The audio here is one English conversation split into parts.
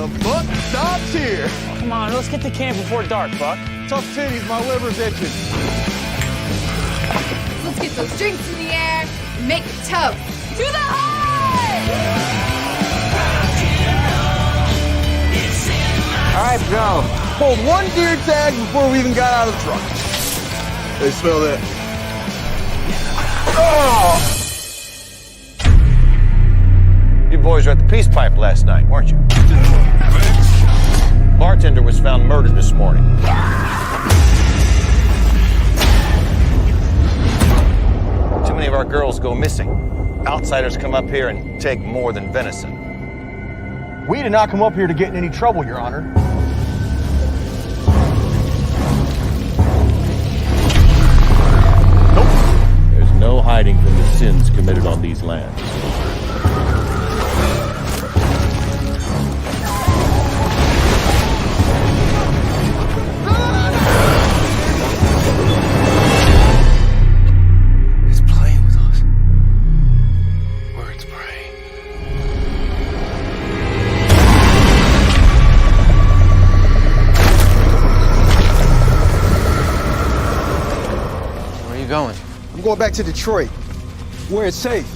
the buck stops here. Come on, let's get to camp before dark, Buck. Tough titties, my liver's itching. Let's get those drinks in the air and make a toast to the high! All right, Joe. Pulled one deer tag before we even got out of the truck. They smell that. Oh! You boys were at the Peace Pipe last night, weren't you? Bartender was found murdered this morning. Too many of our girls go missing. Outsiders come up here and take more than venison. We did not come up here to get in any trouble, Your Honor. There's no hiding from the sins committed on these lands. It's playing with us. Words pray. Where are you going? I'm going back to Detroit, where it's safe.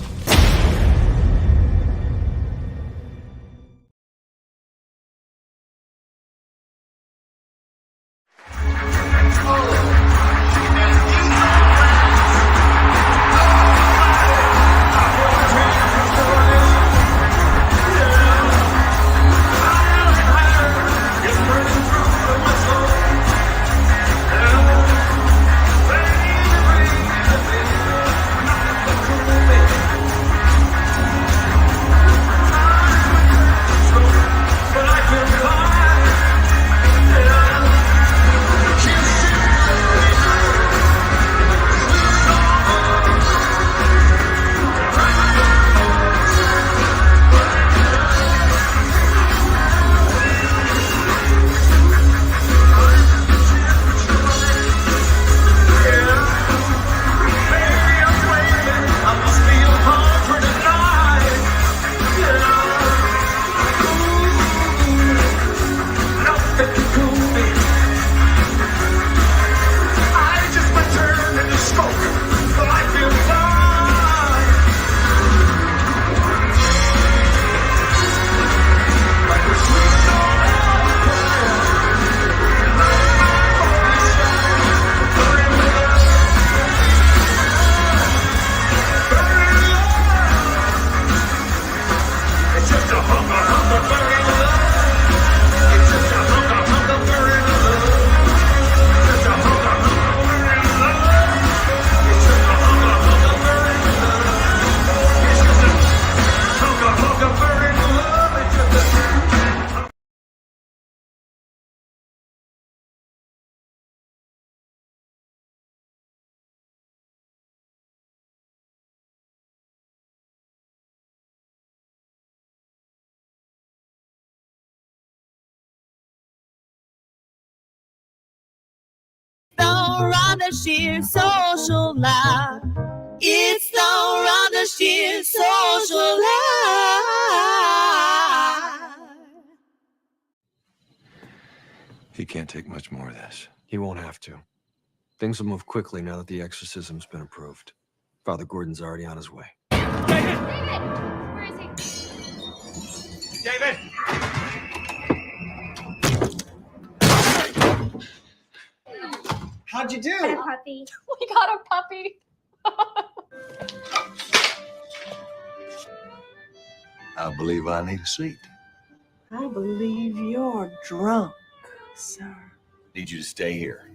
Rhonda Shear Social Live. It's the Rhonda Shear Social Live. He can't take much more of this. He won't have to. Things will move quickly now that the exorcism's been approved. Father Gordon's already on his way. David! Where is he? David! How'd you do? A puppy. We got a puppy. I believe I need a seat. I believe you're drunk, sir. Need you to stay here.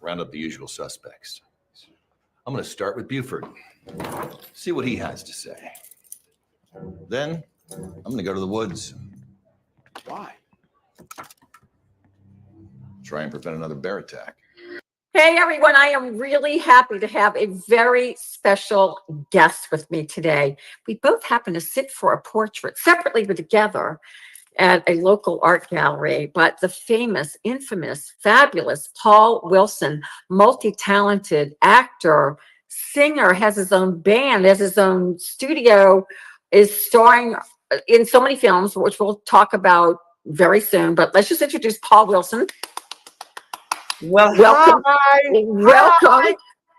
Round up the usual suspects. I'm going to start with Buford. See what he has to say. Then, I'm going to go to the woods. Why? Try and prevent another bear attack. Hey everyone, I am really happy to have a very special guest with me today. We both happen to sit for a portrait separately but together at a local art gallery, but the famous, infamous, fabulous Paul Wilson, multi-talented actor, singer, has his own band, has his own studio, is starring in so many films, which we'll talk about very soon. But let's just introduce Paul Wilson. Well, Welcome. hi. Welcome.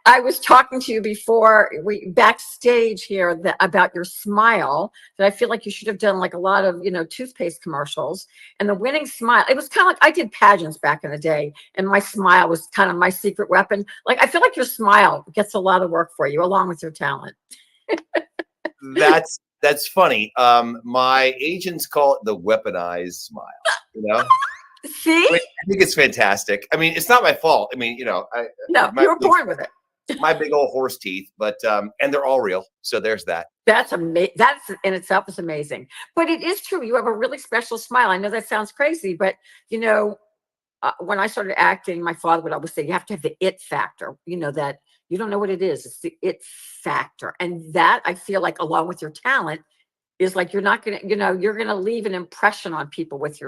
I was talking to you before we backstage here about your smile, that I feel like you should have done like a lot of, toothpaste commercials, and the winning smile. It was kind of like I did pageants back in the day, and my smile was kind of my secret weapon. Like, I feel like your smile gets a lot of work for you along with your talent. That's funny. My agents call it the weaponized smile, See? I think it's fantastic. I mean, it's not my fault. I mean, No, you were born with it. My big old horse teeth, but and they're all real. So there's that. That's amazing. That's in itself is amazing. But it is true. You have a really special smile. I know that sounds crazy, but when I started acting, my father would always say, you have to have the it factor, that you don't know what it is. It's the it factor. And that, I feel like, along with your talent, is like, you're not going to, you're going to leave an impression on people with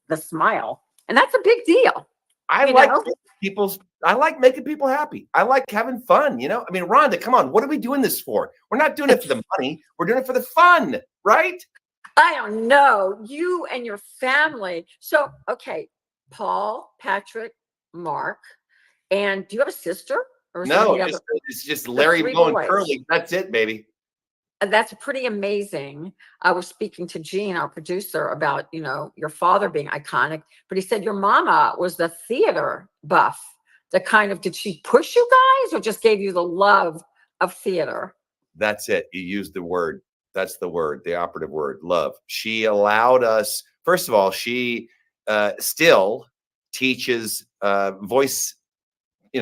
the smile. And that's a big deal. I like making people happy. I like having fun, I mean, Rhonda, come on. What are we doing this for? We're not doing it for the money. We're doing it for the fun, right? I don't know. You and your family. So, okay, Paul, Patrick, Mark, and do you have a sister? Or no, it's just Larry, Mo, and Curly. That's it, baby. That's pretty amazing. I was speaking to Gene, our producer, about, your father being iconic, but he said your mama was the theater buff. Did she push you guys or just gave you the love of theater? That's it. You used the word. That's the word, the operative word, love. She allowed us, first of all, she still teaches voice,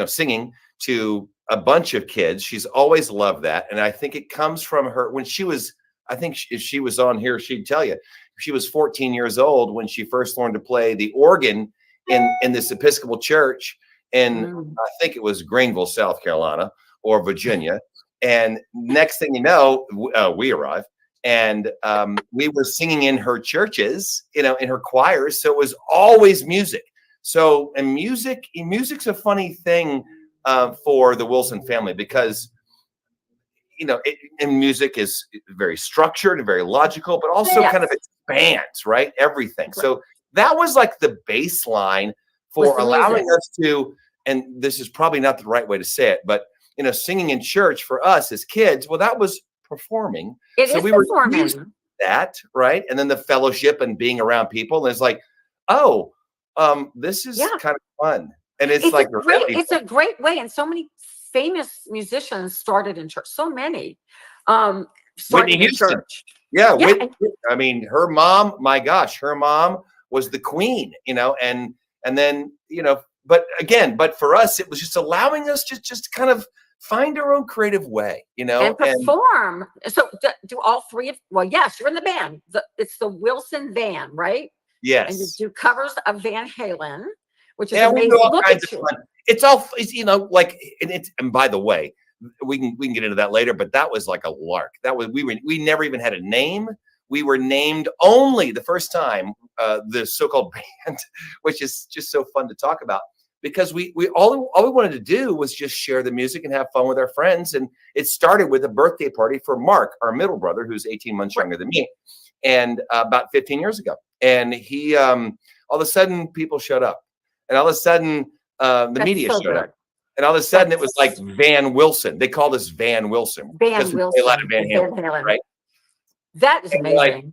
singing to a bunch of kids. She's always loved that. And I think it comes from her when she was, I think if she was on here, she'd tell you, she was 14 years old when she first learned to play the organ in this Episcopal church. And I think it was Greenville, South Carolina or Virginia. And next thing you know, we arrived and we were singing in her churches, in her choirs. So it was always music. So, and music's a funny thing for the Wilson family because, and music is very structured and very logical, but also kind of expands, right? Everything. Right. So that was like the baseline for allowing us to, and this is probably not the right way to say it, but singing in church for us as kids, well, that was performing. So we were using that, right? And then the fellowship and being around people, and it's like, this is kind of fun. And it's like it's a great way. And so many famous musicians started in church. So many Whitney Houston. Church. Yeah. I mean, her mom, my gosh, her mom was the queen, and then, but for us, it was just allowing us to just kind of find our own creative way, and perform. So do all three of, well, yes, you're in the band. It's the Wilson Van, right? Yes. And you do covers of Van Halen, which is amazing. We do all kinds of fun. It's all, and by the way, we can get into that later, but that was like a lark. That was, we never even had a name. We were named only the first time, the so-called band, which is just so fun to talk about because we all we wanted to do was just share the music and have fun with our friends. And it started with a birthday party for Mark, our middle brother, who's 18 months younger than me, and about 15 years ago. And he, all of a sudden people showed up, and all of a sudden the media showed up. And all of a sudden it was like Van Wilson. They called us Van Wilson. Van Wilson. A lot of Van Halen, right? That is amazing. Like,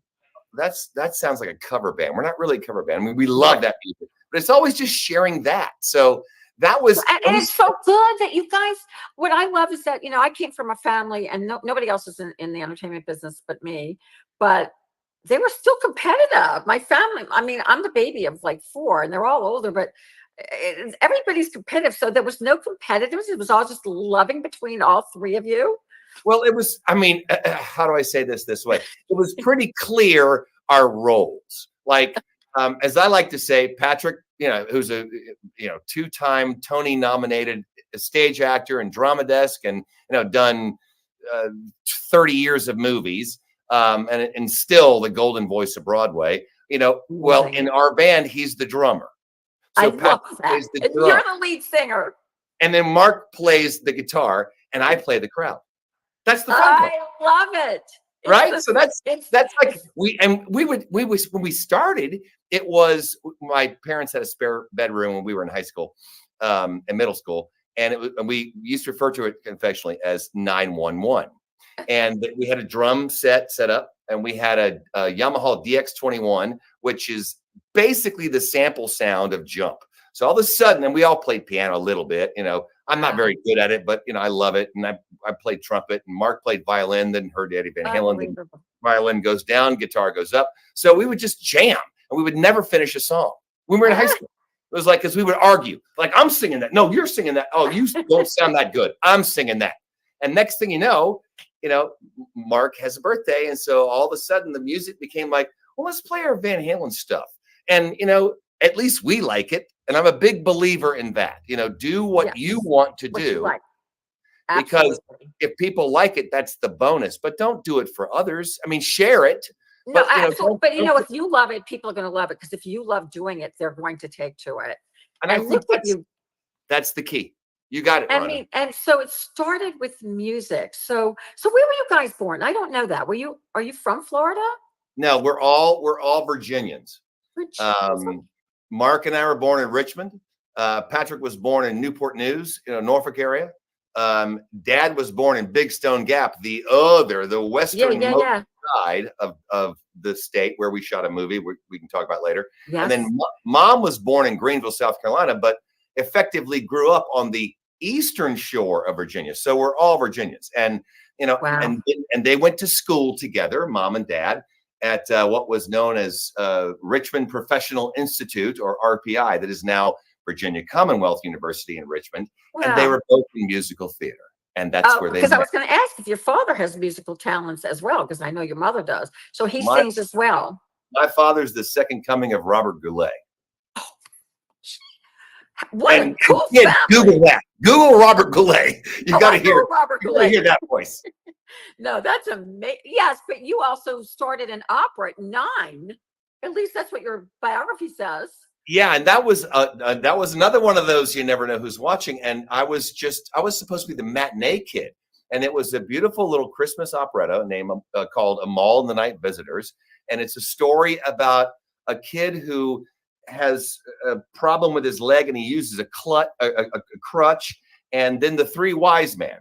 that sounds like a cover band. We're not really a cover band. I mean, we love that music, but it's always just sharing that. So that was, and it's so good that you guys. What I love is that I came from a family, and nobody else is in the entertainment business but me. But they were still competitive. My family. I mean, I'm the baby of like 4, and they're all older, but everybody's competitive. So there was no competitiveness. It was all just loving between all 3 of you. Well, it was, I mean, how do I say this way? It was pretty clear our roles. Like, as I like to say, Patrick, who's a, 2-time Tony nominated stage actor and drama desk and, done 30 years of movies and still the golden voice of Broadway, well, in our band, he's the drummer. So I love that. You're the lead singer. And then Mark plays the guitar and I play the crowd. That's the fun part. I love it. Right? So that's like when we started, it was, my parents had a spare bedroom when we were in high school and middle school. And we used to refer to it confessionally as 911. And we had a drum set up, and we had a Yamaha DX21, which is basically the sample sound of Jump. So all of a sudden, and we all played piano a little bit, I'm not very good at it, but I love it. And I played trumpet, and Mark played violin, then heard Eddie Van Halen. Then violin goes down, guitar goes up. So we would just jam, and we would never finish a song when we were in high school. It was like, because we would argue, like, I'm singing that. No, you're singing that. Oh, you don't sound that good. I'm singing that. And next thing you know, Mark has a birthday. And so all of a sudden the music became like, well, let's play our Van Halen stuff. And, at least we like it. And I'm a big believer in that. Do what you want to do. Like. Because if people like it, that's the bonus. But don't do it for others. I mean, share it. No, if you love it, people are going to love it. Because if you love doing it, they're going to take to it. And I think that's the key. You got it. I mean, and so it started with music. So where were you guys born? I don't know that. Are you from Florida? No, we're all Virginians. Mark and I were born in Richmond. Patrick was born in Newport News, Norfolk area. Dad was born in Big Stone Gap, the western side of the state where we shot a movie we can talk about later. Yes. And then Mom was born in Greenville, South Carolina, but effectively grew up on the eastern shore of Virginia. So we're all Virginians, and and they went to school together, Mom and Dad, at what was known as Richmond Professional Institute, or RPI, that is now Virginia Commonwealth University in Richmond. Wow. And they were both in musical theater. And that's where they Because I was going to ask if your father has musical talents as well, because I know your mother does. So he sings as well. My father's the second coming of Robert Goulet. What a cool family. Google that. Google Robert Goulet. You got to hear Robert Goulet. Hear that voice. No, that's amazing. Yes, but you also started an opera at 9. At least that's what your biography says. Yeah, and that was another one of those you never know who's watching. And I was supposed to be the matinee kid, and it was a beautiful little Christmas operetta named called Amal and the Night Visitors, and it's a story about a kid who has a problem with his leg, and he uses a crutch, and then the 3 wise men,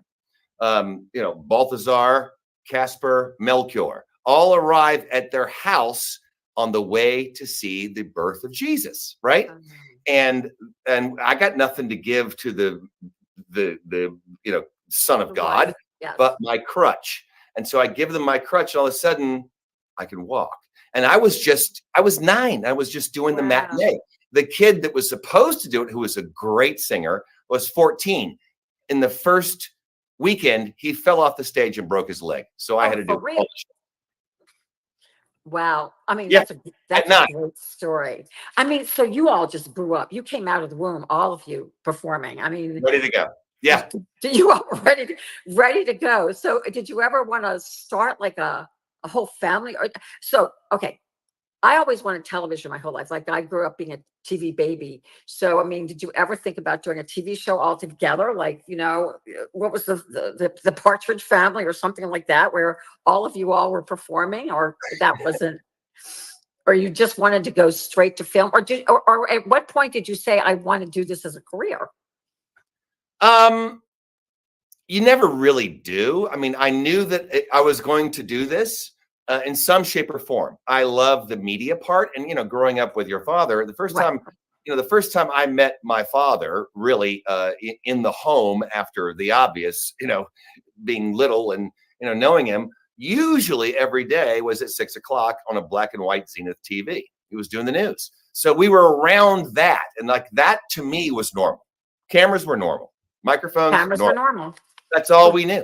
Balthazar, Casper, Melchior, all arrive at their house on the way to see the birth of Jesus, right? And I got nothing to give to the Son of God, but my crutch. And so I give them my crutch, and all of a sudden I can walk. And I was 9. I was just doing the matinee. The kid that was supposed to do it, who was a great singer, was 14. In the first weekend, he fell off the stage and broke his leg. So I had to do it. Wow. I mean, that's a great story. I mean, so you all just grew up. You came out of the womb, all of you performing. I mean, ready to go. Yeah. You all ready to go. So did you ever want to start like a whole family? Okay. I always wanted television my whole life. Like, I grew up being a TV baby. So, I mean, did you ever think about doing a TV show all together? Like, what was the Partridge Family or something like that, where all of you all were performing, or that wasn't, or you just wanted to go straight to film, or at what point did you say, I want to do this as a career? You never really do. I mean, I knew that I was going to do this in some shape or form. I love the media part, and growing up with your father, the first time I met my father really in the home after the obvious, being little and knowing him, usually every day was at 6 o'clock on a black and white Zenith TV. He was doing the news, so we were around that, and like that to me was normal. Cameras were normal, microphones were normal. That's all we knew,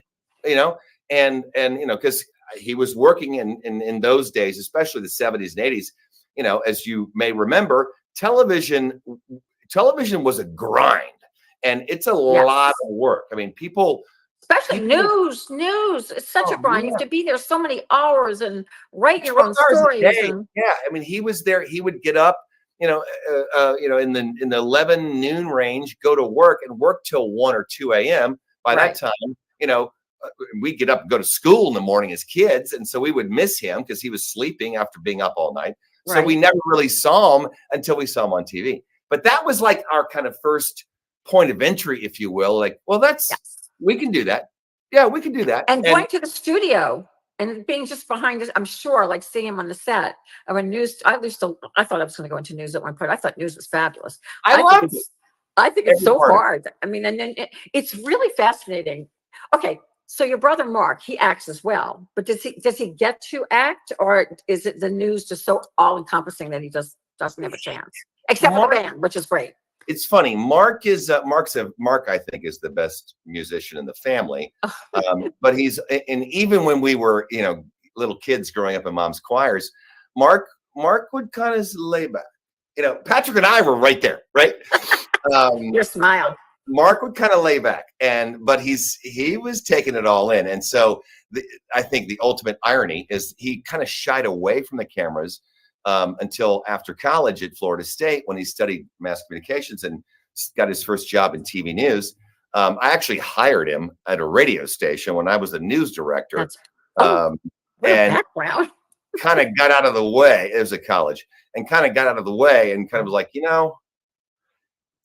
and because he was working in those days, especially the 70s and 80s, as you may remember, television was a grind, and it's a lot of work. I mean, especially news, it's such a grind. You have to be there so many hours and write your own stories. Yeah. I mean, he was there. He would get up, in the 11 noon range, go to work and work till 1 or 2 a.m. By that time, we get up and go to school in the morning as kids. And so we would miss him because he was sleeping after being up all night. So we never really saw them until we saw them on TV. But that was like our kind of first point of entry, if you will. Like, well, we can do that. Yeah, we can do that. And going to the studio and being just behind us, I'm sure, like seeing him on the set of a news. I thought I was going to go into news at one point. I thought news was fabulous. I loved it. I think it's so hard. I mean, and then it's really fascinating. Okay, so your brother Mark, he acts as well, but does he get to act, or is it the news just so all encompassing that he just doesn't have a chance? Except for the band, which is great. It's funny. Mark, I think, is the best musician in the family. But and even when we were, little kids growing up in mom's choirs, Mark would kind of lay back. Patrick and I were right there, right? Your smile. Mark would kind of lay back, but he was taking it all in. And so I think the ultimate irony is he kind of shied away from the cameras until after college at Florida State, when he studied mass communications and got his first job in TV news. I actually hired him at a radio station when I was the news director. And background. Kind of got out of the way. It was at college, and kind of got out of the way and kind of was like,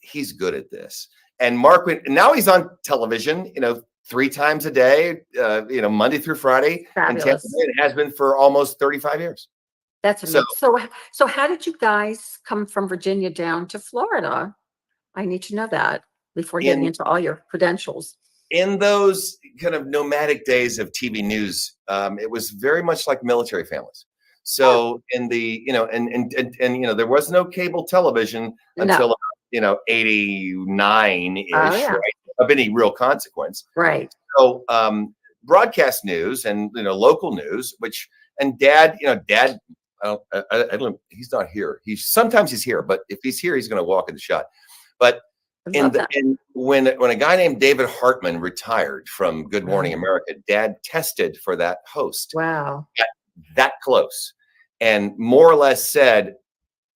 he's good at this. And Mark now he's on television, 3 times a day, Monday through Friday. Fabulous. And it has been for almost 35 years. That's amazing. So how did you guys come from Virginia down to Florida? I need to know that before getting into all your credentials. In those kind of nomadic days of TV news, it was very much like military families. So in the, there was no cable television until 89-ish, right, of any real consequence. Right. So broadcast news and local news, and Dad, I don't. He's not here. Sometimes he's here, but if he's here, he's going to walk in the shot. But when a guy named David Hartman retired from Good Morning America, Dad tested for that host. Wow. That close, and more or less said,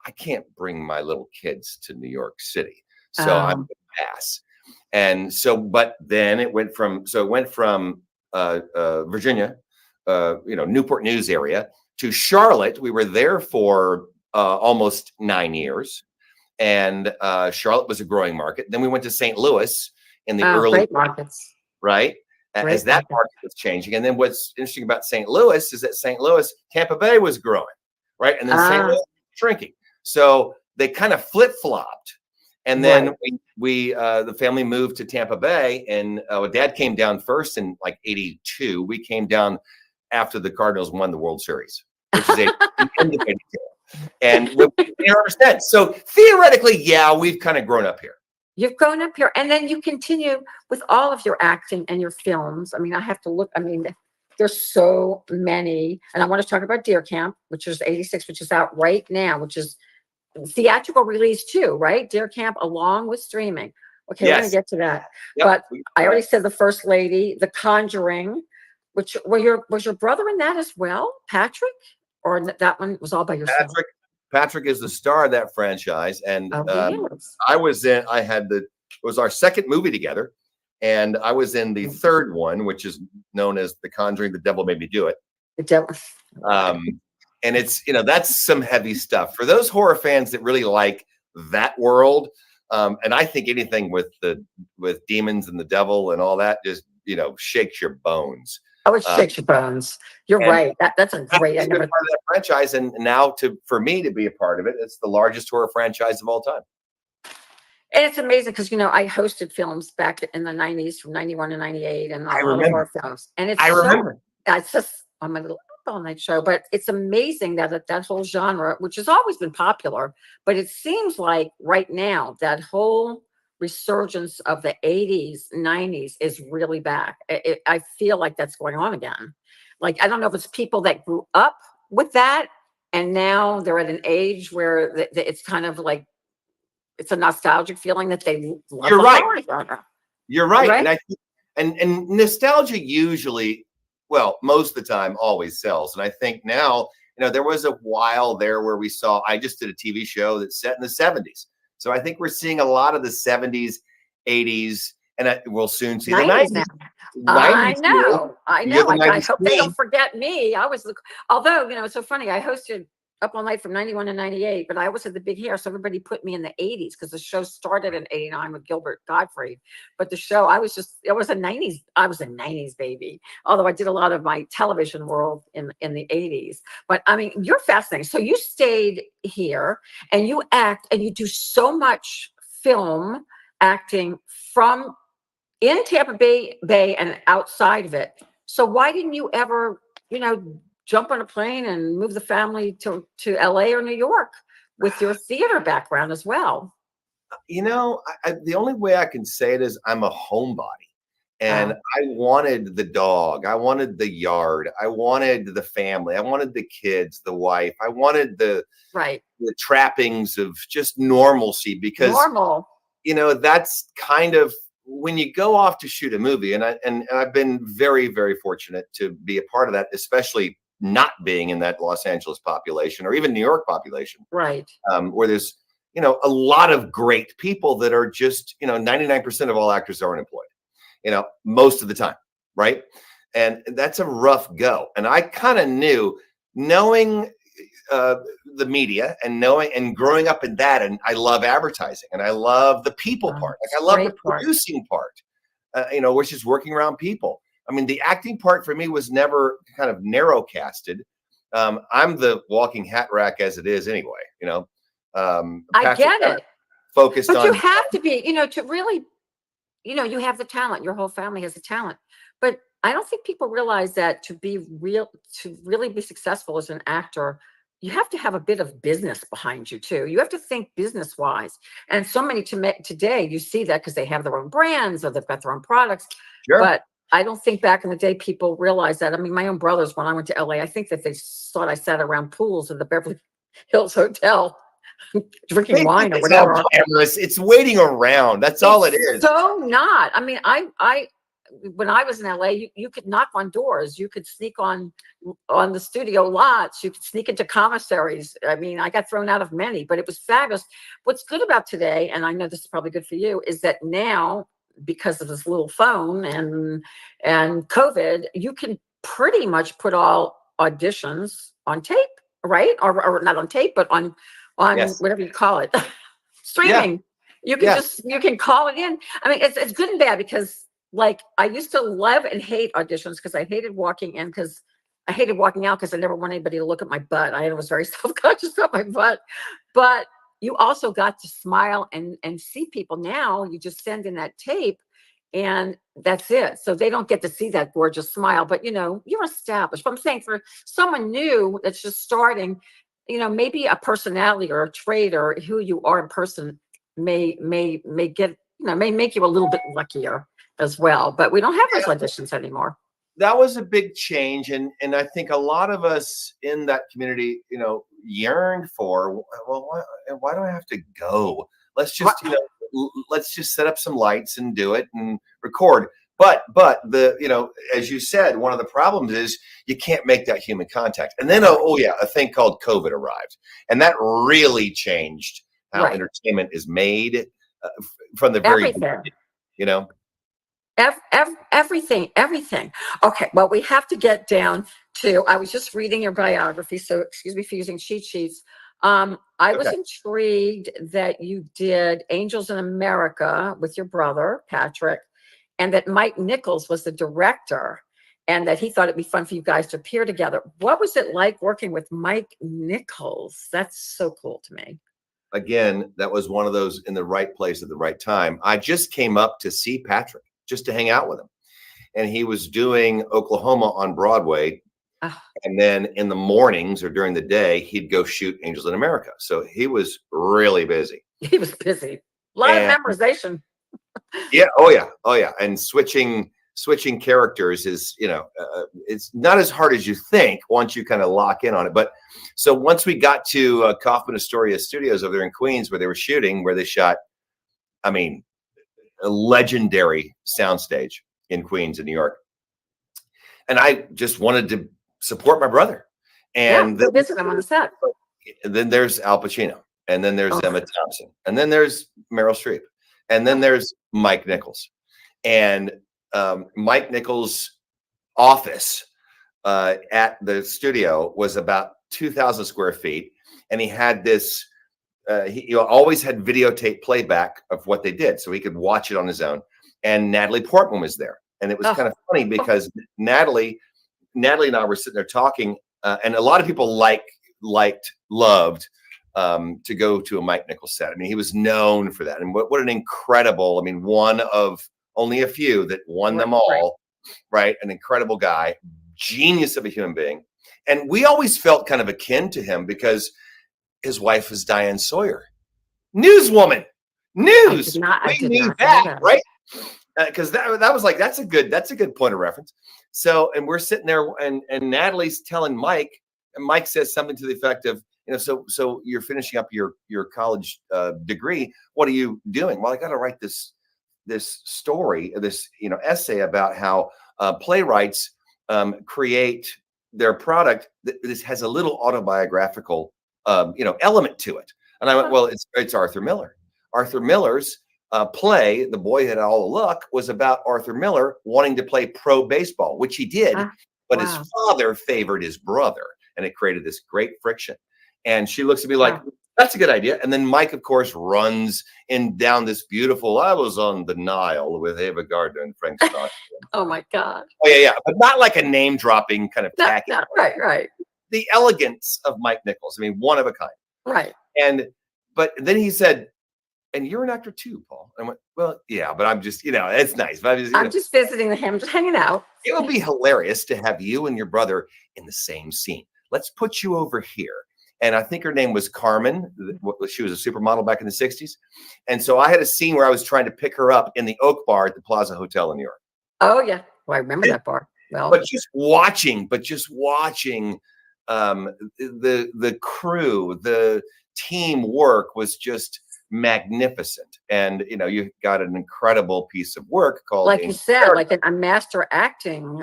I can't bring my little kids to New York City, so I'm going to pass. And so, but then it went from Virginia, Newport News area, to Charlotte. We were there for almost 9 years, and Charlotte was a growing market. Then we went to St. Louis in the early great markets, right? As that market was changing. And then what's interesting about St. Louis is that St. Louis, Tampa Bay was growing, right? And then St. Louis was shrinking. So they kind of flip-flopped. And then the family moved to Tampa Bay, and Dad came down first in like 82. We came down after the Cardinals won the World Series, which is and we've been here ever since. So theoretically, we've kind of grown up here. You've grown up here, and then you continue with all of your acting and your films. I mean, I have to look. I mean, there's so many, and I want to talk about Deer Camp, which is 86, which is out right now, which is theatrical release too, right? Deer Camp along with streaming. Okay, we're gonna get to that. Yep. But I already said The First Lady, The Conjuring, which was your brother in that as well, Patrick, or that one was all by yourself? Patrick is the star of that franchise, and I was in. It was our second movie together, and I was in the third one, which is known as The Conjuring: The Devil Made Me Do It. The devil. And it's that's some heavy stuff for those horror fans that really like that world. And I think anything with demons and the devil and all that just shakes your bones. Oh, it shakes your bones. You're right. That's a great. I never part of that franchise, and now for me to be a part of it, it's the largest horror franchise of all time. And it's amazing because I hosted films back in the 90s, from 91 to 98, and I remember horror films. And it's just on my little all-night show. But it's amazing that whole genre, which has always been popular, but it seems like right now that whole resurgence of the 80s, 90s is really back. I feel like that's going on again. Like, I don't know if it's people that grew up with that and now they're at an age where it's kind of like it's a nostalgic feeling that they love. You're right. You're right. Right? And I think, and nostalgia usually, well, most of the time always sells. And I think now, there was a while there where I just did a TV show that's set in the 70s. So I think we're seeing a lot of the 70s, 80s, and we'll soon see the 90s. I know. I hope they don't forget me. Although, it's so funny. I hosted Up All Night from 91 to 98, but I always had the big hair. So everybody put me in the 80s because the show started in 89 with Gilbert Gottfried. But the show, I was a 90s baby. Although I did a lot of my television world in the 80s. But I mean, you're fascinating. So you stayed here and you act and you do so much film acting from in Tampa Bay and outside of it. So why didn't you ever, jump on a plane and move the family to LA or New York with your theater background as well? The only way I can say it is I'm a homebody. And I wanted the dog. I wanted the yard. I wanted the family. I wanted the kids, the wife. I wanted the trappings of just normalcy because that's kind of when you go off to shoot a movie. And I've been very, very fortunate to be a part of that, especially not being in that Los Angeles population or even New York population. Right. Where there's, a lot of great people that are just, 99% of all actors are unemployed. Most of the time, right? And that's a rough go. And I kind of knew, knowing the media and growing up in that, and I love advertising and I love the people part. Like I love the producing part, which is working around people. I mean, the acting part for me was never kind of narrow casted. I'm the walking hat rack as it is anyway, I get it. Focused on. But you have to be, to really, you have the talent. Your whole family has the talent. But I don't think people realize that to really be successful as an actor, you have to have a bit of business behind you too. You have to think business wise. And so many today, you see that because they have their own brands or they've got their own products. Sure. But I don't think back in the day people realized that. I mean, my own brothers, when I went to LA, I think that they thought I sat around pools in the Beverly Hills Hotel drinking wine or whatever. It's waiting around. That's all it is. So not. I mean, I when I was in LA, you could knock on doors. You could sneak on the studio lots. You could sneak into commissaries. I mean, I got thrown out of many, but it was fabulous. What's good about today, and I know this is probably good for you, is that now, because of this little phone and COVID, you can pretty much put all auditions on tape, right? Or not on tape, but on whatever you call it, streaming. You can you can call it in. I mean, it's good and bad because like I used to love and hate auditions because I hated walking in because I hated walking out because I never wanted anybody to look at my butt. I was very self-conscious about my butt, but you also got to smile and see people. Now you just send in that tape and that's it. So they don't get to see that gorgeous smile, but you're established. But I'm saying for someone new that's just starting, maybe a personality or a trait or who you are in person may get, may make you a little bit luckier as well. But we don't have those auditions anymore. That was a big change. And I think a lot of us in that community, yearned for, well, why do I have to go? Let's just, let's just set up some lights and do it and record. But the, as you said, one of the problems is you can't make that human contact. And then, a thing called COVID arrived. And that really changed how entertainment is made from the very beginning, Everything. Okay. Well, we have to get down to, I was just reading your biography. So excuse me for using cheat sheets. I was intrigued that you did Angels in America with your brother, Patrick, and that Mike Nichols was the director and that he thought it'd be fun for you guys to appear together. What was it like working with Mike Nichols? That's so cool to me. Again, that was one of those in the right place at the right time. I just came up to see Patrick, just to hang out with him. And he was doing Oklahoma on Broadway. And then in the mornings or during the day, he'd go shoot Angels in America. So he was really busy. He was busy. A lot of memorization. Yeah. Oh, yeah. And switching characters is, it's not as hard as you think once you kind of lock in on it. But so once we got to Kaufman Astoria Studios over there in Queens, where they were shooting, where they shot, a legendary soundstage in Queens in New York. And I just wanted to support my brother. And then visit him on the set. And then there's Al Pacino. And then there's Emma Thompson. And then there's Meryl Streep. And then there's Mike Nichols. And Mike Nichols' office at the studio was about 2,000 square feet. and he had this. He always had videotape playback of what they did, so he could watch it on his own. And Natalie Portman was there, and it was kind of funny because Natalie and I were sitting there talking, and a lot of people loved to go to a Mike Nichols set. I mean, he was known for that, and what an incredible! I mean, one of only a few that won them all, right? An incredible guy, genius of a human being, and we always felt kind of akin to him because his wife was Diane Sawyer, newswoman, news. I did not know that, that. right? Because that was like that's a good point of reference. So, and we're sitting there, and Natalie's telling Mike, and Mike says something to the effect of, so you're finishing up your college degree. What are you doing? Well, I got to write this story, this essay about how playwrights create their product. This has a little autobiographical element to it. And I went, well, it's Arthur Miller. Arthur Miller's play, The Boy Who Had All the Luck, was about Arthur Miller wanting to play pro baseball, which he did, but his father favored his brother, and it created this great friction. And she looks at me like, that's a good idea. And then Mike, of course, runs down this beautiful, I was on the Nile with Ava Gardner and Frank Stockton. Oh my God. Oh, yeah. But not like a name dropping kind of tacky. No, right. The elegance of Mike Nichols. I mean, one of a kind. Right. But then he said, and you're an actor too, Paul. I went, well, yeah, but I'm just, it's nice. But I'm just visiting him, just hanging out. It would be hilarious to have you and your brother in the same scene. Let's put you over here. And I think her name was Carmen. She was a supermodel back in the 60s. And so I had a scene where I was trying to pick her up in the Oak Bar at the Plaza Hotel in New York. Oh, yeah. Well, I remember that bar. Well, but just watching the crew, the teamwork was just magnificent. And you got an incredible piece of work called, like you said, like a master acting.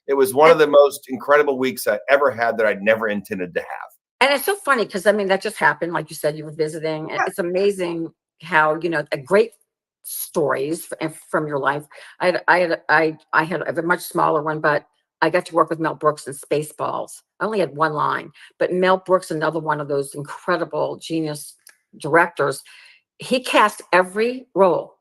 It was one of the most incredible weeks I ever had that I'd never intended to have. And it's so funny because that just happened. Like you said, you were visiting. And it's amazing how great stories from your life. I had a much smaller one, but I got to work with Mel Brooks in Spaceballs. I only had one line, but Mel Brooks, another one of those incredible genius directors, he cast every role,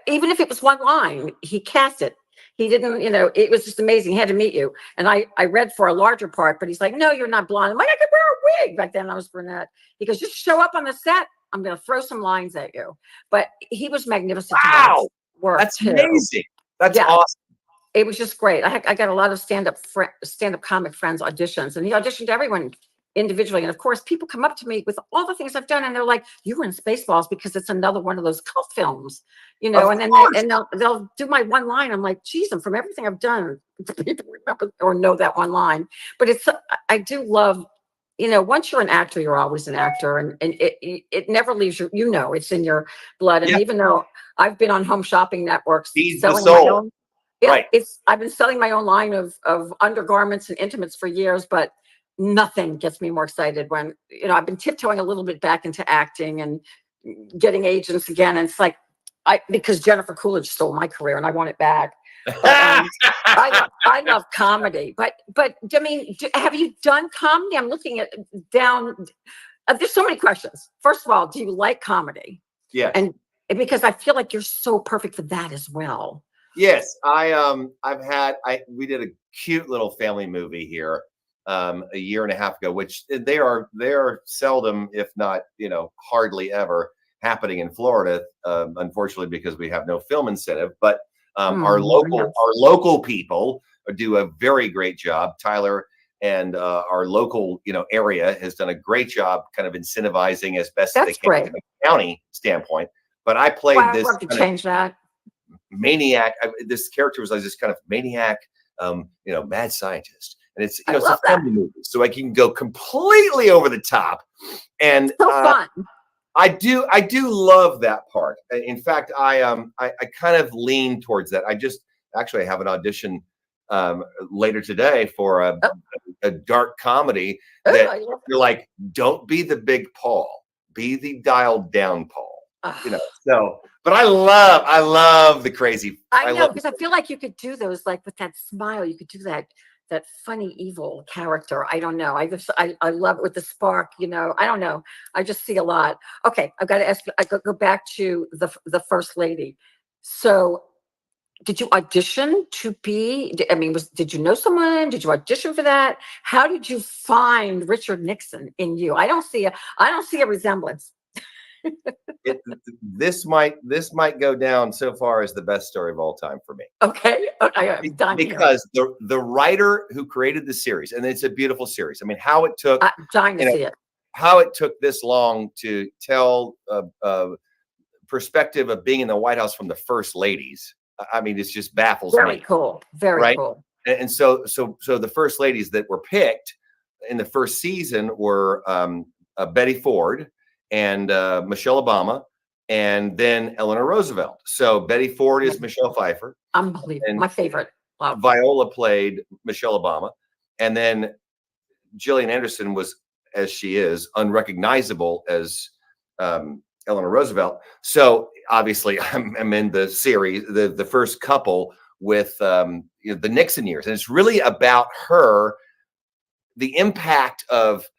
even if it was one line, he cast it. He didn't, it was just amazing. He had to meet you. And I read for a larger part, but he's like, no, you're not blonde. I'm like, I could wear a wig. Back then I was brunette. He goes, just show up on the set. I'm going to throw some lines at you. But he was magnificent. Wow. Work That's too. Amazing. That's awesome. It was just great. I got a lot of stand-up comic friends auditions, and he auditioned everyone individually. And of course, people come up to me with all the things I've done, and they're like, "You were in Spaceballs," because it's another one of those cult films, and then they'll do my one line. I'm like, "Geez, and from everything I've done, people remember or know that one line." But I do love, once you're an actor, you're always an actor, and it never leaves you. It's in your blood. And even though I've been on home shopping networks selling my own. Yeah, right. I've been selling my own line of undergarments and intimates for years, but nothing gets me more excited when, I've been tiptoeing a little bit back into acting and getting agents again. And it's like, because Jennifer Coolidge stole my career and I want it back. But, I love comedy, but I mean, have you done comedy? I'm looking at there's so many questions. First of all, do you like comedy? Yeah. And because I feel like you're so perfect for that as well. Yes, we did a cute little family movie here a year and a half ago, which they are seldom, if not, hardly ever happening in Florida, unfortunately, because we have no film incentive. But our local people do a very great job. Tyler and our local, area has done a great job kind of incentivizing as best as they can from a county standpoint. But I played this. I'd love to change that. Maniac. This character was like this kind of maniac, mad scientist, and it's it's a family movie, so I can go completely over the top, and so fun. I do love that part. In fact, I kind of lean towards that. I just actually have an audition later today for a dark comedy that you're like, don't be the big Paul, be the dialed down Paul, So. But I love the crazy. I know, because I feel like you could do those, like with that smile, you could do that that funny evil character. I don't know. I love it with the spark, you know. I don't know. I just see a lot. Okay, I've got to ask you, I go back to the first lady. So did you audition to be, I mean, did you know someone? Did you audition for that? How did you find Richard Nixon in you? I don't see a resemblance. This might go down so far as the best story of all time for me. Okay, I'm done because the writer who created the series, and it's a beautiful series. I mean, how it took I'm dying to see it. How it took this long to tell a perspective of being in the White House from the first ladies. I mean, it just baffles me. Very cool. Very right? cool. And so the first ladies that were picked in the first season were Betty Ford and Michelle Obama, and then Eleanor Roosevelt. So Betty Ford is Michelle Pfeiffer. Unbelievable. My favorite. Wow. Viola played Michelle Obama. And then Gillian Anderson was, as she is, unrecognizable as Eleanor Roosevelt. So obviously I'm in the series, the first couple with the Nixon years. And it's really about her, the impact of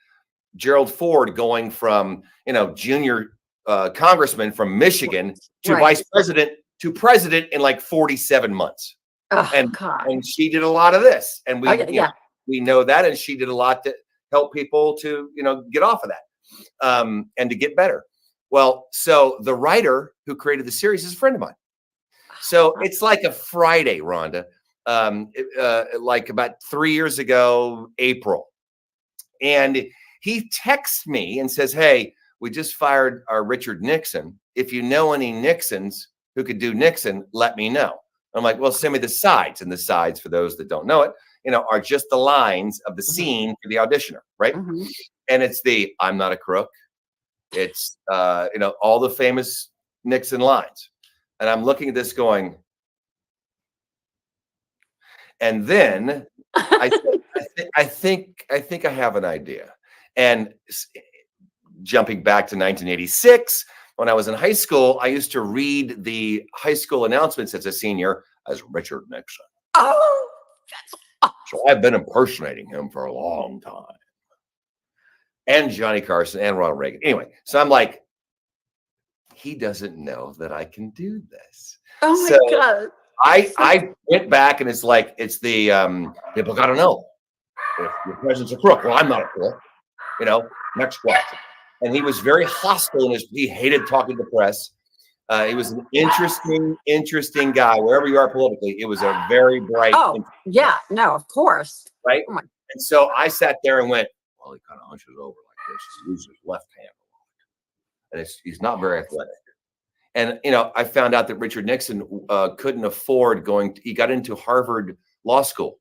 Gerald Ford going from, junior congressman from Michigan to vice president to president in like 47 months. Oh, and she did a lot of this. And we know that. And she did a lot to help people to, get off of that and to get better. Well, so the writer who created the series is a friend of mine. So it's like a Friday, Rhonda, like about 3 years ago, April. And he texts me and says, hey, we just fired our Richard Nixon. If you know any Nixons who could do Nixon, let me know. I'm like, well, send me the sides. And the sides, for those that don't know it, are just the lines of the scene for the auditioner, right? Mm-hmm. And it's the I'm not a crook. It's, all the famous Nixon lines. And I'm looking at this going, and then I think I have an idea. And jumping back to 1986, when I was in high school, I used to read the high school announcements as a senior as Richard Nixon. Oh, so I've been impersonating him for a long time. And Johnny Carson and Ronald Reagan. Anyway, so I'm like, he doesn't know that I can do this. Oh my God. I went back and it's the people gotta know if your president's a crook. Well, I'm not a crook. Next question. And he was very hostile he hated talking to the press. He was an interesting guy, wherever you are politically. It was a very bright. Oh, yeah, no, of course. Right. Oh and so I sat there and went, well, he kind of hunches over like this. He uses his left hand a lot. And he's not very athletic. And, I found out that Richard Nixon couldn't afford he got into Harvard Law School,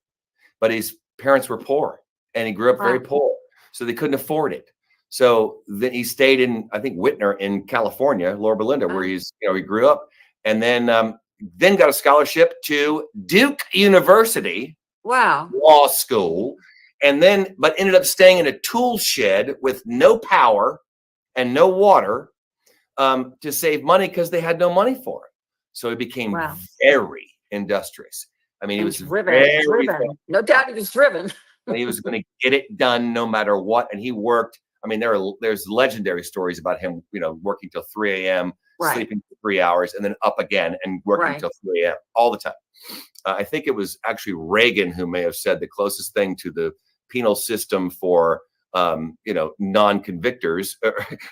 but his parents were poor and he grew up very poor. So they couldn't afford it. So then he stayed in, I think, Whitner in California, Laura Belinda, where he grew up, and then got a scholarship to Duke University. Wow. Law School. But ended up staying in a tool shed with no power and no water to save money because they had no money for it. So he became very industrious. I mean, he was driven. No doubt he was driven. And he was going to get it done no matter what. And he worked. I mean, there's legendary stories about him, working till 3 a.m., sleeping for 3 hours, and then up again and working till 3 a.m. all the time. I think it was actually Reagan who may have said the closest thing to the penal system for, non-convictors,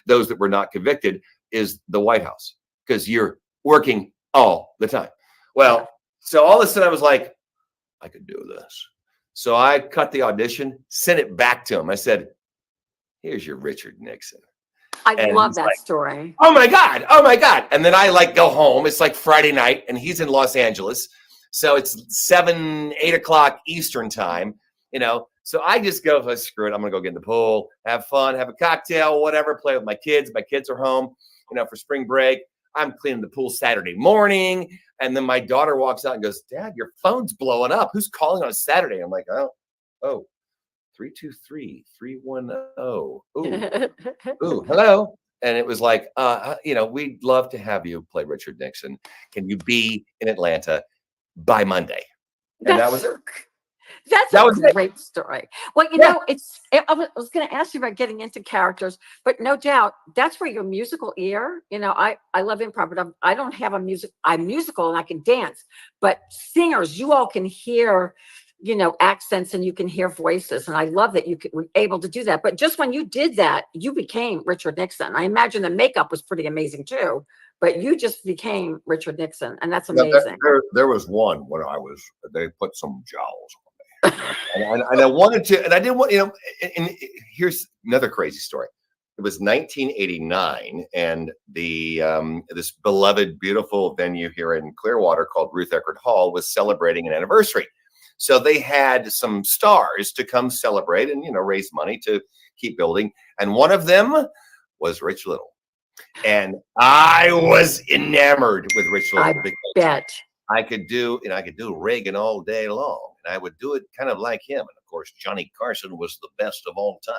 those that were not convicted, is the White House, because you're working all the time. Well, so all of a sudden I was like, I could do this. So I cut the audition, sent it back to him. I said, here's your Richard Nixon. I love that story. Oh my God. And then I go home. It's like Friday night and he's in Los Angeles. So it's 8 o'clock Eastern time, So I just go, screw it. I'm going to go get in the pool, have fun, have a cocktail, whatever, play with my kids. My kids are home, for spring break. I'm cleaning the pool Saturday morning. And then my daughter walks out and goes, Dad, your phone's blowing up. Who's calling on Saturday? I'm like, oh, 323-310. Ooh, hello. And it was like, we'd love to have you play Richard Nixon. Can you be in Atlanta by Monday? And that was it. That's That a was it. great story. Well, Yeah. I was going to ask you about getting into characters, but no doubt that's where your musical ear, I love improv, but I don't have I'm musical and I can dance, but singers, you all can hear, accents and you can hear voices. And I love that you were able to do that. But just when you did that, you became Richard Nixon. I imagine the makeup was pretty amazing too, but you just became Richard Nixon. And that's Yeah, amazing. there was one when they put some jowls on me. And I wanted to, and I didn't want, and here's another crazy story. It was 1989, and this beloved, beautiful venue here in Clearwater called Ruth Eckerd Hall was celebrating an anniversary. So they had some stars to come celebrate and, raise money to keep building. And one of them was Rich Little. And I was enamored with Rich Little. I bet. I could do Reagan all day long, and I would do it kind of like him. And of course, Johnny Carson was the best of all time.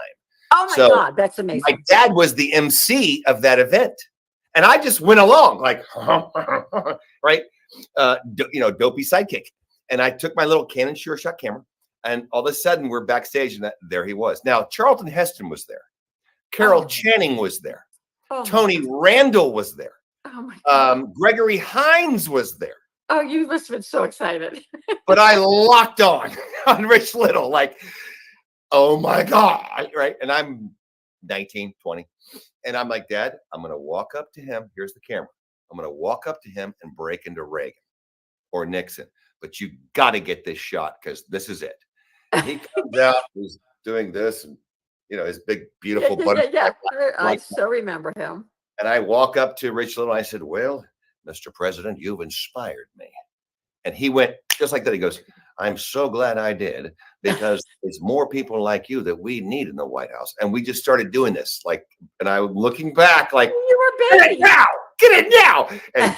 Oh my God, that's amazing. My dad was the MC of that event, and I just went along like, right, dopey sidekick. And I took my little Canon Sure Shot camera, and all of a sudden we're backstage, and there he was. Now Charlton Heston was there, Carol Channing was there, Tony Randall was there, Gregory Hines was there. Oh, you must have been so excited. But I locked on Rich Little, like, oh my God, right? And I'm 19, 20. And I'm like, Dad, I'm going to walk up to him. Here's the camera. I'm going to walk up to him and break into Reagan or Nixon. But you got to get this shot because this is it. And he comes out, he's doing this, and, his big, beautiful butterfly. Yeah. I so remember him. And I walk up to Rich Little. And I said, well, Mr. President, you've inspired me. And he went just like that. He goes, I'm so glad I did, because it's more people like you that we need in the White House. And we just started doing this. And I'm looking back like, you were baby. Get it now. And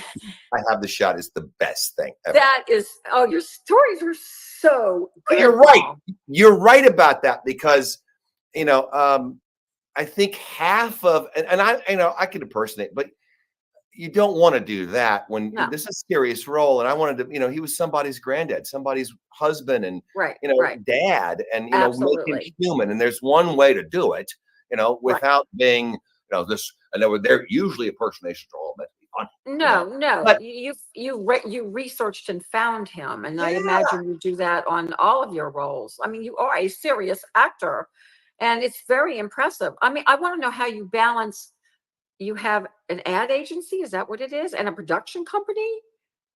I have the shot. It's the best thing ever. That is, your stories were so good. You're right. You're right about that, because, I think half of, and I could impersonate, but you don't want to do that when this is a serious role. And I wanted to, he was somebody's granddad, somebody's husband, and dad, and make him human. And there's one way to do it, without being, this. And they're usually impersonations are all meant to be fun. No, but you researched and found him, and I imagine you do that on all of your roles. I mean, you are a serious actor, and it's very impressive. I mean, I want to know how you balance. You have an ad agency, is that what it is? And a production company?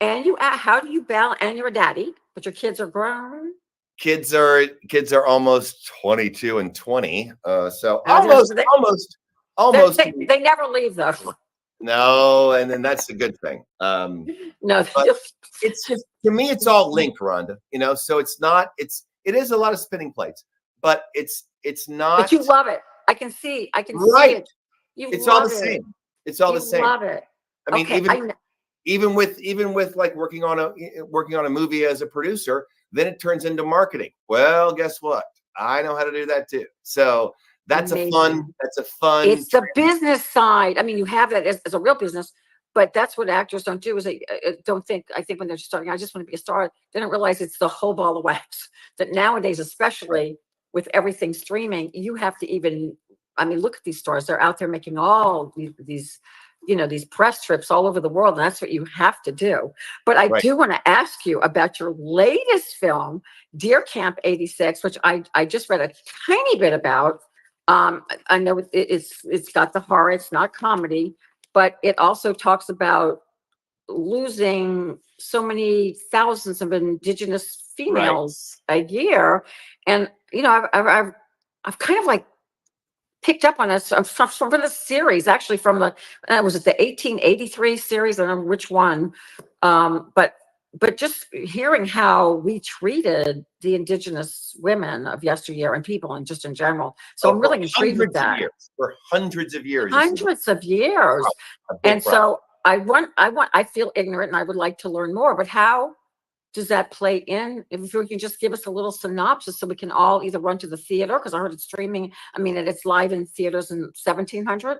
And how do you balance, and you're a daddy, but your kids are grown? Kids are almost 22 and 20. So almost. They never leave though. No, and then that's a good thing. No, it's just, to me, it's all linked, Rhonda. So it is a lot of spinning plates, but it's not. But you love it. I can see it. It's all the same. It's all the same. Love it. I mean, even with like working on a movie as a producer, then it turns into marketing. Well, guess what? I know how to do that too. So that's amazing. That's a fun. It's the business side. I mean, you have that as a real business, but that's what actors don't do. Is they don't think. I think when they're starting, I just want to be a star. They don't realize it's the whole ball of wax. That nowadays, especially with everything streaming, you have to even. I mean, look at these stars. They're out there making all these press trips all over the world. And that's what you have to do. But I do want to ask you about your latest film, Deer Camp 86, which I just read a tiny bit about. I know it's got the horror. It's not comedy, but it also talks about losing so many thousands of Indigenous females a year. And, I've kind of like picked up on this from the series, actually from was it the 1883 series? I don't know which one. But just hearing how we treated the Indigenous women of yesteryear and people and just in general. So I'm really intrigued with that. For hundreds of years. Hundreds of years. And so I feel ignorant and I would like to learn more, but how does that play in? If you can just give us a little synopsis so we can all either run to the theater, because I heard it's streaming. I mean, it's live in theaters in 1,700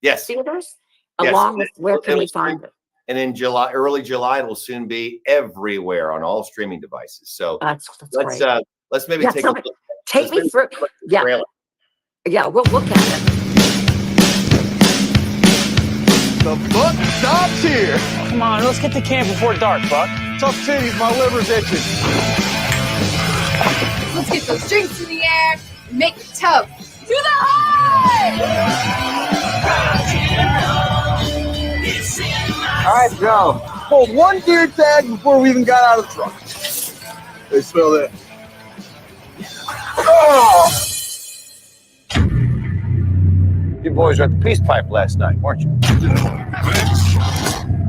theaters, along with where can we find it? And in early July, it will soon be everywhere on all streaming devices. So that's let's great. Let's maybe Yeah, take a tell look. me- Take let's me maybe through. take a look at the Yeah. trailer. Yeah, we'll look at it. The buck stops here. Come on, let's get to camp before dark, Buck. Tough titties, my liver's itching. Let's get those drinks in the air and make it tough. To the high! All right, Joe. Pulled one deer tag before we even got out of the truck. They smell that. Oh! You boys were at the Peace Pipe last night, weren't you?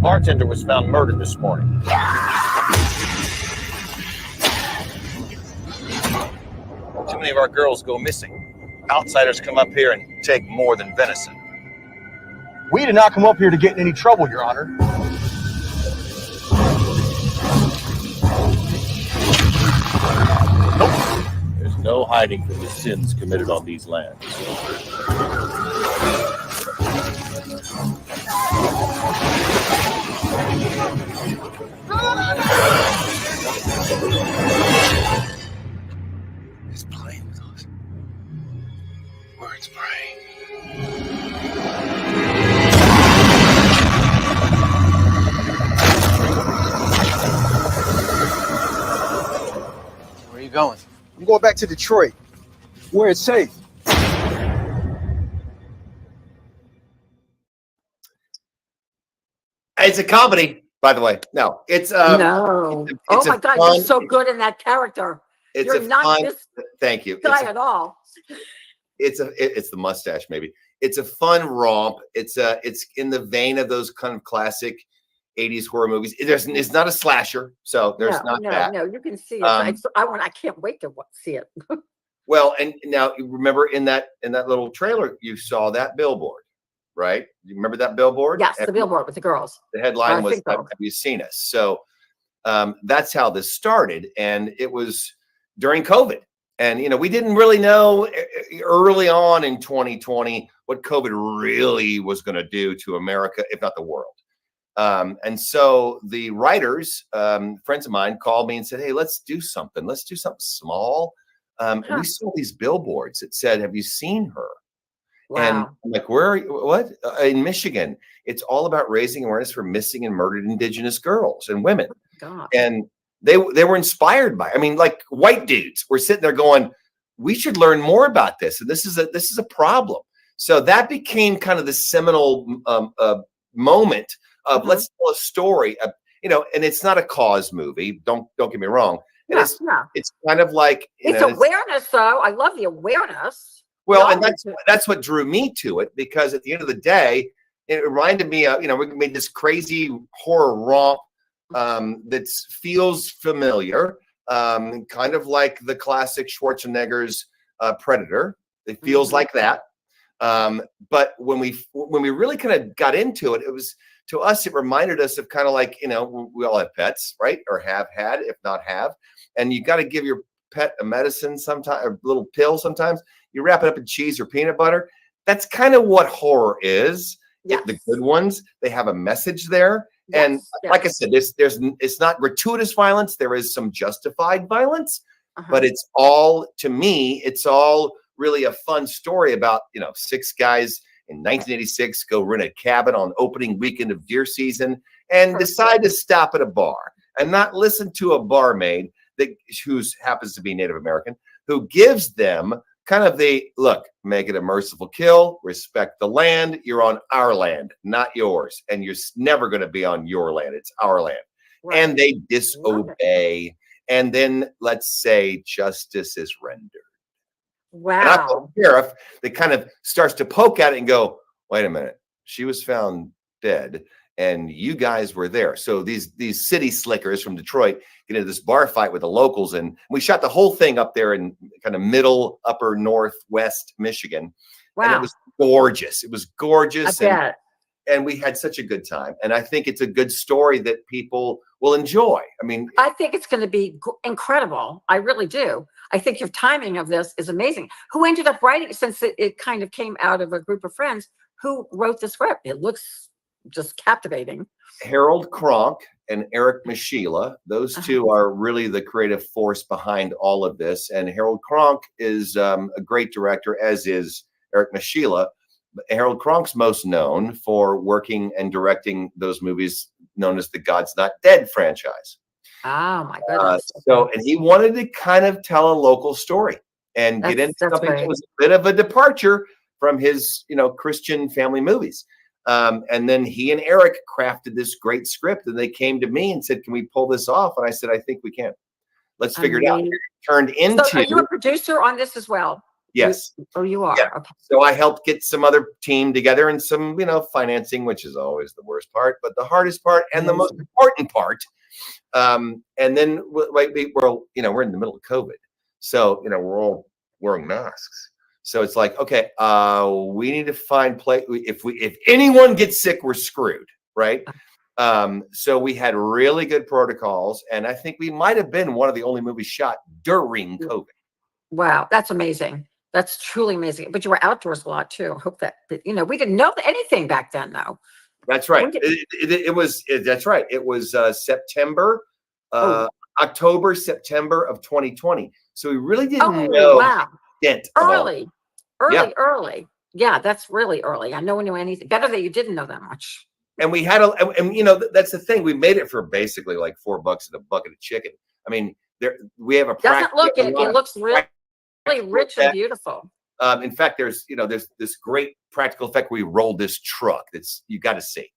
Bartender was found murdered this morning. Too many of our girls go missing. Outsiders come up here and take more than venison. We did not come up here to get in any trouble, Your Honor. There's no hiding from the sins committed on these lands. He's playing with us. Words praying. Where are you going? I'm going back to Detroit, where it's safe. It's a comedy, by the way. No, it's No. it's Oh a my God, fun- you're so good in that character. It's You're a not fun. this Thank you. guy at all. It's the mustache maybe. It's a fun romp. It's in the vein of those kind of classic 80s horror movies. It's not a slasher, so there's not that. No, you can see it. Um, I can't wait to see it. Well, and now you remember in that little trailer you saw that billboard, right? You remember that billboard? Yes, the billboard with the girls. The headline I was think so. "Have you seen us?" So that's how this started, and it was during COVID. And we didn't really know early on in 2020 what COVID really was going to do to America, if not the world. And so the writers, friends of mine, called me and said, "Hey, let's do something. Let's do something small." And we saw these billboards that said, "Have you seen her?" And Wow. I'm like, "Where are you? What?" In Michigan. It's all about raising awareness for missing and murdered Indigenous girls and women. God. And they were inspired by. I mean, like white dudes were sitting there going, "We should learn more about this, and this is a problem." So that became kind of the seminal moment of let's tell a story. And it's not a cause movie. Don't get me wrong. And No, it's no. it's kind of like It's awareness, though. I love the awareness. well, Yeah, and that's what drew me to it, because at the end of the day, it reminded me of, we made this crazy horror romp that feels familiar, kind of like the classic Schwarzenegger's Predator. It feels like that. But when we really kind of got into it, to us, it reminded us of kind of like, we all have pets, right? Or have had, if not have. And you got to give your pet a medicine sometimes, a little pill sometimes. You wrap it up in cheese or peanut butter. That's kind of what horror is. Yes. The good ones, they have a message there. And Yes, like I yes. said, it's not gratuitous violence. There is some justified violence, Uh-huh. but it's all really a fun story about, 6 guys in 1986 go rent a cabin on opening weekend of deer season and decide to stop at a bar and not listen to a barmaid who happens to be Native American, who gives them kind of make it a merciful kill, respect the land. You're on our land, not yours. And you're never going to be on your land. It's our land. Right. And they disobey. And then let's say justice is rendered. And I've got a Wow. sheriff that kind of starts to poke at it and go, "Wait a minute, she was found dead, and you guys were there." So these city slickers from Detroit get into this bar fight with the locals, and we shot the whole thing up there in kind of middle, upper northwest Michigan. Wow. And it was gorgeous. It was gorgeous, I bet. and we had such a good time. And I think it's a good story that people will enjoy. I mean, I think it's going to be incredible. I really do. I think your timing of this is amazing. Who ended up writing, since it kind of came out of a group of friends, who wrote the script? It looks just captivating. Harold Kronk and Eric Mashila. Those two are really the creative force behind all of this. And Harold Kronk is a great director, as is Eric Mashila. Harold Kronk's most known for working and directing those movies known as the God's Not Dead franchise. Oh my goodness. And he wanted to kind of tell a local story and get into something that was a bit of a departure from his, Christian family movies. And then he and Eric crafted this great script, and they came to me and said, "Can we pull this off?" And I said, "I think we can. Let's figure it out." It turned into. So are you a producer on this as well? Yes. You are. Yeah. Okay. So I helped get some other team together and some, financing, which is always the worst part, but the hardest part and the most important part. And then we're in the middle of COVID, so we're all wearing masks. So it's like, okay, we need to find if anyone gets sick, we're screwed, right? So we had really good protocols, and I think we might have been one of the only movies shot during COVID. Wow, that's amazing. That's truly amazing. But you were outdoors a lot too. I hope that we didn't know anything back then, though. That's right. It was. That's right. It was September, October, September of 2020. So we really didn't know. Wow. Early. Yeah, that's really early. I know we knew anything. Better that you didn't know that much. And we had that's the thing. We made it for basically like $4 and a bucket of chicken. I mean, we have a. Doesn't look it. It looks really rich and beautiful. In fact, there's this great practical effect. We rolled this truck. That's you got to see.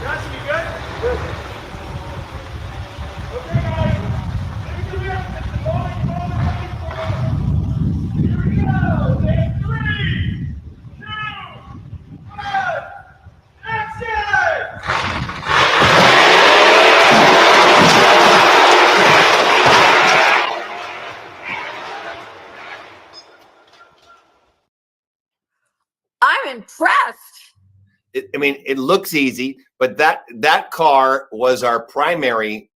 Johnson, you good? Good. Okay, guys. Here we go. Take 3, 2, 1, action! I'm impressed. It looks easy, but that car was our primary,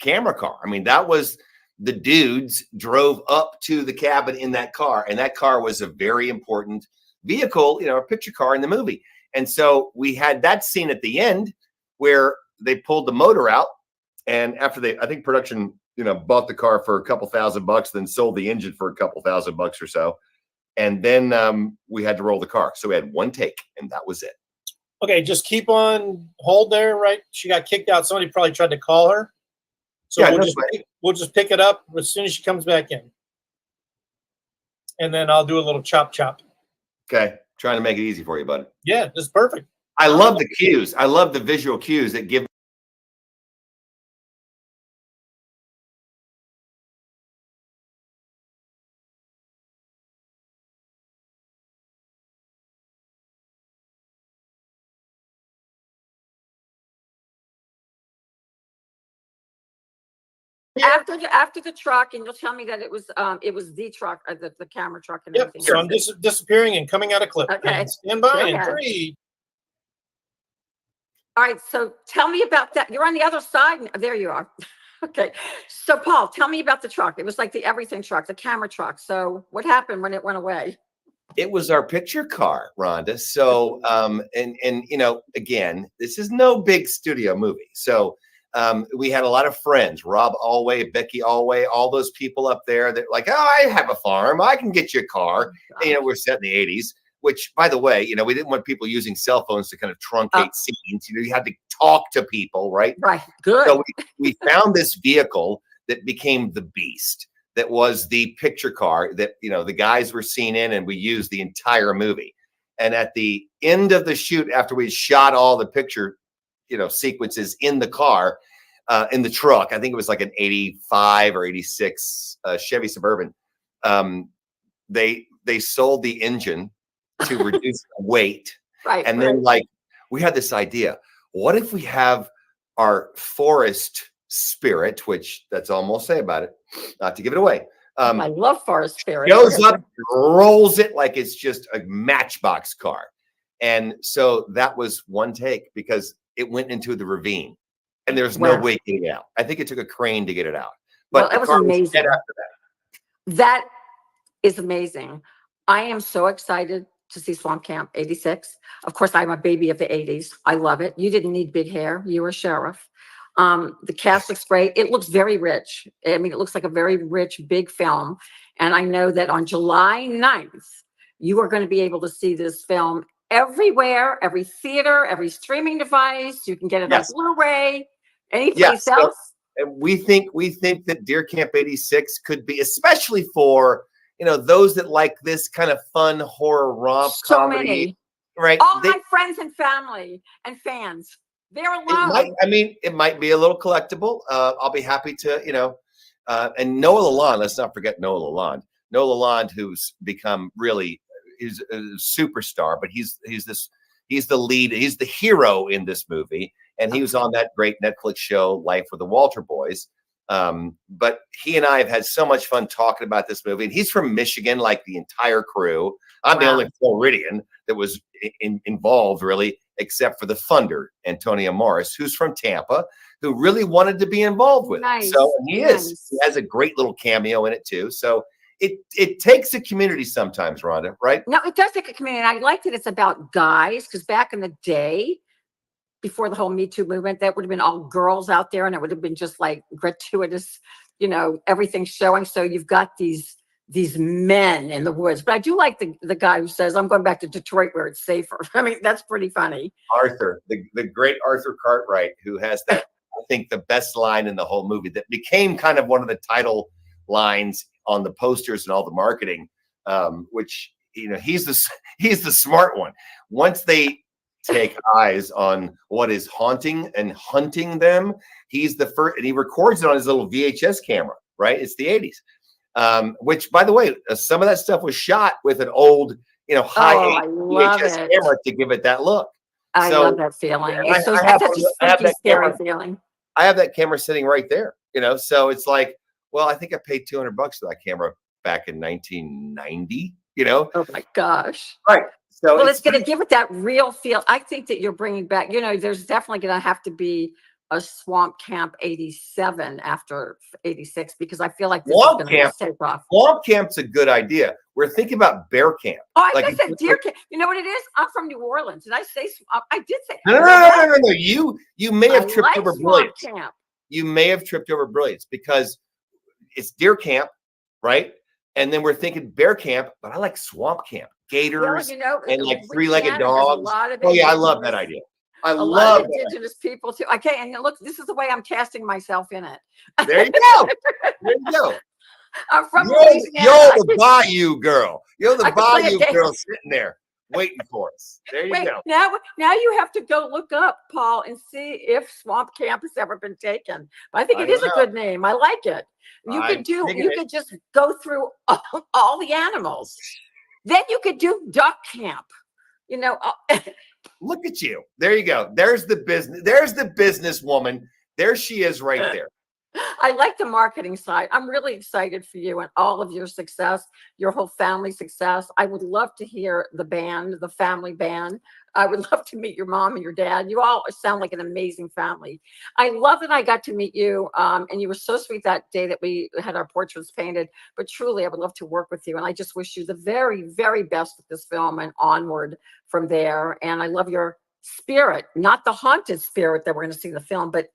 camera car. That was the dudes drove up to the cabin in that car, and that car was a very important vehicle, a picture car in the movie. And so we had that scene at the end where they pulled the motor out, and after I think production, bought the car for a couple $1,000, then sold the engine for a couple $1,000 or so. And then we had to roll the car. So we had one take, and that was it. Okay, just keep on hold there, right? She got kicked out. Somebody probably tried to call her. So Yeah, we'll just pick it up as soon as she comes back in. And then I'll do a little chop. Okay. Trying to make it easy for you, bud. Yeah, this is perfect. I love the cues. I love the visual cues that give. After the truck, and you'll tell me that it was the truck, or the camera truck, and Yep. everything. So I'm disappearing and coming out of clip. Okay. And stand by Go in ahead. 3. All right. So tell me about that. You're on the other side. There you are. Okay. So Paul, tell me about the truck. It was like the everything truck, the camera truck. So what happened when it went away? It was our picture car, Rhonda. So, again, this is no big studio movie. So we had a lot of friends, Rob Alway, Becky Alway, all those people up there that like, oh, I have a farm. I can get you a car. And, we're set in the 80s, which, by the way, we didn't want people using cell phones to kind of truncate scenes. You had to talk to people, right? Right. Good. So we found this vehicle that became the beast. That was the picture car that, the guys were seen in, and we used the entire movie. And at the end of the shoot, after we shot all the picture, sequences in the car, in the truck, I think it was like an 85 or 86 Chevy Suburban. They sold the engine to reduce the weight. Right. And then we had this idea. What if we have our forest spirit, which that's all I'm gonna say about it, not to give it away. I love forest spirit. Goes up, rolls it like it's just a matchbox car. And so that was one take because it went into the ravine and there's no way getting it out. I think it took a crane to get it out. But that was amazing. That is amazing. I am so excited to see Swamp Camp 86. Of course, I'm a baby of the 80s. I love it. You didn't need big hair. You were sheriff. The cast looks great. It looks very rich. I mean, it looks like a very rich, big film. And I know that on July 9th, you are going to be able to see this film everywhere, every theater, every streaming device. You can get it on Blu-ray, any place else. And we think that Deer Camp 86 could be, especially for, those that like this kind of fun horror romp comedy. Many. Right. All my friends and family and fans. They're alone. It might be a little collectible. I'll be happy to, and Noah Lalonde, let's not forget Noah Lalonde. Noah Lalonde, who's become really, he's a superstar, but he's the lead, he's the hero in this movie. And he was on that great Netflix show, Life with the Walter Boys. But he and I have had so much fun talking about this movie. And he's from Michigan, like the entire crew. I'm the only Floridian that was involved, really, except for the funder, Antonia Morris, who's from Tampa, who really wanted to be involved with it. So he is. He has a great little cameo in it, too. So it takes a community sometimes, Rhonda, right? No, it does take a community. I like that it's about guys, because back in the day, before the whole Me Too movement, that would have been all girls out there, and it would have been just like gratuitous, everything showing. So you've got these men in the woods. But I do like the guy who says, I'm going back to Detroit where it's safer. I mean, that's pretty funny. Arthur, the great Arthur Cartwright, who has that, I think, the best line in the whole movie that became kind of one of the title lines on the posters and all the marketing, which, he's the smart one. Once they take eyes on what is haunting and hunting them, he's the first, and he records it on his little VHS camera, right? It's the 80s. Which, by the way, some of that stuff was shot with an old, high VHS camera to give it that look. I love that feeling. It's such a spooky, scary feeling. I have that camera sitting right there, so it's like, well, I think I paid $200 for that camera back in 1990, Oh my gosh. Right. So well, it's going to give it that real feel. I think that you're bringing back, there's definitely going to have to be a Swamp Camp 87 after 86, because I feel like this is going to take off. Swamp Camp's a good idea. We're thinking about Bear Camp. Oh, I just said Deer Camp. You know what it is? I'm from New Orleans. Did I say? I did say. No. You may have tripped over brilliance. Camp. You may have tripped over brilliance because it's Deer Camp, right? And then we're thinking Bear Camp, but I like Swamp Camp. Gators and like three-legged dogs. Oh yeah, I love that idea. I love indigenous people too. Okay, and look, this is the way I'm casting myself in it. There you go. There you go. I'm from You're the bayou girl. You're the bayou girl sitting there waiting for us. There you go. Now you have to go look up, Paul, and see if Swamp Camp has ever been taken. But I think it is a good name. I like it. You could just go through all the animals. Then you could do Duck Camp. Look at you. There you go. There's the business. There's the businesswoman. There she is right there. I like the marketing side. I'm really excited for you and all of your success, your whole family success. I would love to hear the band, the family band. I would love to meet your mom and your dad. You all sound like an amazing family. I love that I got to meet you. And you were so sweet that day that we had our portraits painted. But truly, I would love to work with you. And I just wish you the very, very best with this film and onward from there. And I love your spirit, not the haunted spirit that we're going to see in the film, but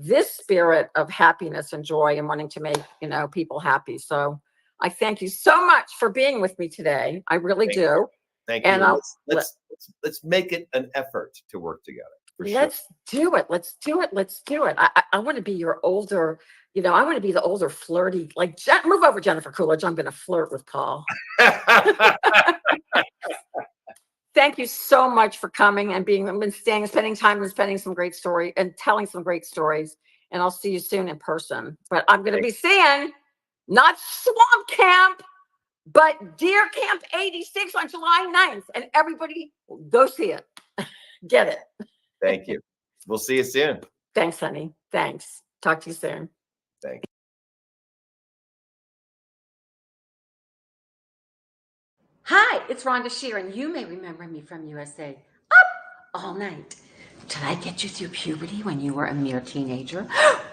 this spirit of happiness and joy and wanting to make, people happy. So I thank you so much for being with me today. I really do. Thank you. And let's make it an effort to work together. Let's do it. Let's do it. Let's do it. I want to be your older, I want to be the older flirty, like move over, Jennifer Coolidge. I'm going to flirt with Paul. Thank you so much for coming and spending time and spending some great story and telling some great stories. And I'll see you soon in person. But I'm going to be seeing not Swamp Camp, but Deer Camp 86 on July 9th. And everybody go see it. Get it. Thank you. We'll see you soon. Thanks, honey. Thanks. Talk to you soon. Thank you. Hi, it's Rhonda Shear, and you may remember me from USA. Up all night. Did I get you through puberty when you were a mere teenager?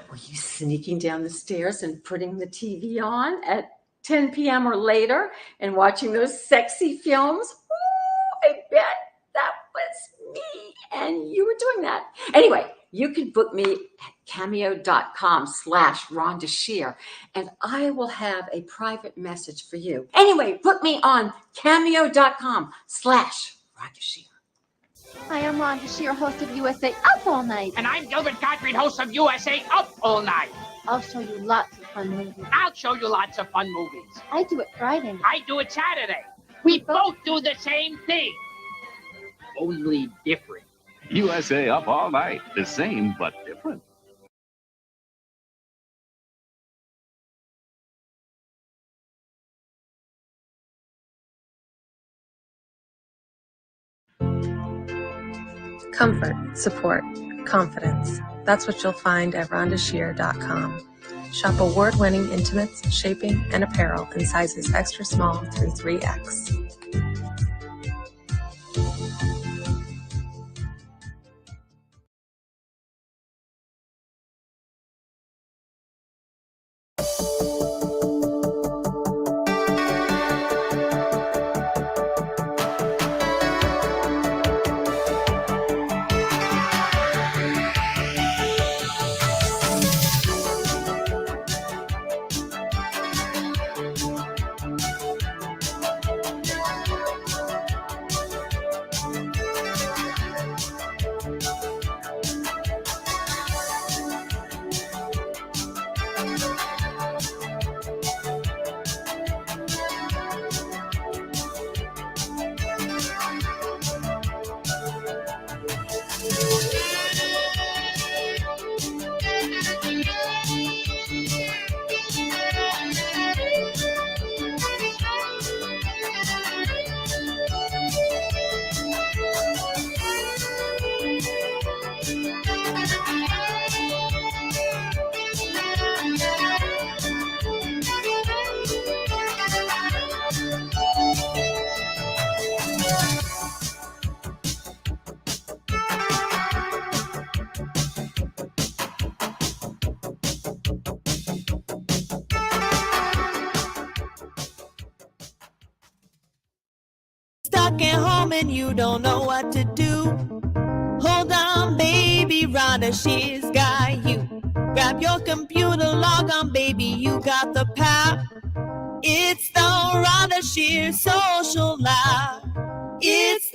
Were you sneaking down the stairs and putting the TV on at 10 p.m. or later and watching those sexy films? Ooh, bet that was me and you were doing that. Anyway, you can book me at cameo.com/Rhonda Shear, and I will have a private message for you. Anyway, book me on cameo.com/Rhonda Shear. Hi, I'm Rhonda Shear, host of USA Up All Night. And I'm Gilbert Gottfried, host of USA Up All Night. I'll show you lots of fun movies. I'll show you lots of fun movies. I do it Friday night. I do it Saturday. We both do the same thing, only different. USA Up All Night. The same, but different. Comfort, support, confidence. That's what you'll find at rhondashear.com. Shop award-winning intimates, shaping, and apparel in sizes extra small through 3X. Stuck at home and you don't know what to do. Hold on, baby, Rhonda Shear's got you. Grab your computer, log on, baby, you got the power. It's the Rhonda Shear Social Live. It's